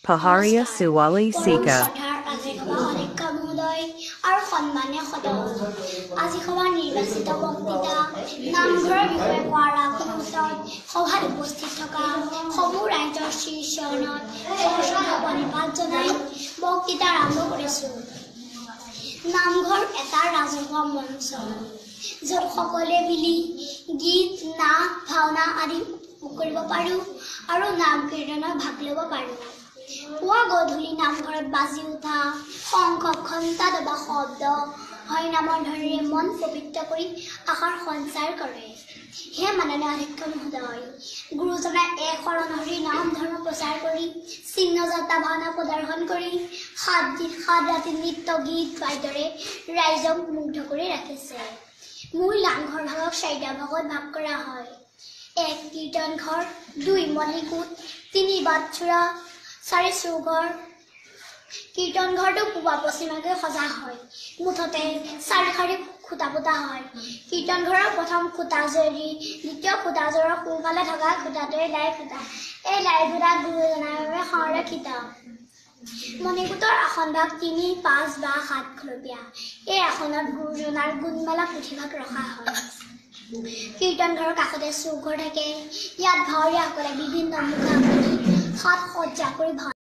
Paharia Suwali Sika. আৰু সন্মানীয় সদস্য আজি সভাৰ নিৰ্বাচিত বক্তৃতা নামঘৰৰ বিষয়ে কোৱাৰ আগমুহূৰ্তত সভাত উপস্থিত থকা সমূহ ৰাইজৰ শ্ৰীচৰণত প্ৰণিপাত জনাই বক্তৃতা আৰম্ভ কৰিছোঁ। নামঘৰ এটা ৰাজহুৱা মঞ্চ য'ত সকলোৱে মিলি গীত নাট ভাওনা আদি কৰিব পাৰোঁ আৰু নাম কীৰ্তনত ভাগ ল'ব পাৰোঁ। পুৱা গধূলি নামঘৰত বাজি উঠা শংখ ঘণ্টা দবা শব্দ হয় নামৰ ধৰণে মন পবিত্ৰ কৰি আশাৰ সঞ্চাৰ কৰে। হে মাননীয় অধ্যক্ষ মহোদয়, গুৰুজনাই এক শৰণ হৰি নাম ধৰ্ম প্ৰচাৰ কৰি চিহ্ন যাত্ৰা ভাওনা প্ৰদৰ্শন কৰি সাত ৰাতি নৃত্য গীত বাদ্যৰে ৰাইজক মুগ্ধ কৰি ৰাখিছে। মূল নামঘৰ ভাগক 4টা ভাগত ভাগ কৰা হয়। 1 কীৰ্তন ঘৰ, 2 মণিকূট, 3 বাটচুৰা, 4 চৌঘৰ। কীৰ্তন ঘৰটো পূবা পশ্চিমাকৈ সজা হয়। মুঠতে 4 শাৰী খুঁটা পোতা হয়। কীৰ্তন ঘৰৰ প্ৰথম খুঁটাজুৰি দ্বিতীয় খুঁটাজোৰৰ সোঁফালে থকা খুঁটাটোৱে লাই খুঁটা। এই লাই খুঁটা গুৰুজনাৰ বাবে সংৰক্ষিত। মণিকূটৰ আসনভাগ 3, 5 বা 7 খলপীয়া। এই আসনত গুৰুজনাৰ গুণমালা পুথিভাগ ৰখা হয়। কীৰ্তন ঘৰৰ কাষতে চৌঘৰ থাকে। ইয়াত ভাৱৰীয়াসকলে বিভিন্ন মুখা সাজ সজ্জা কৰি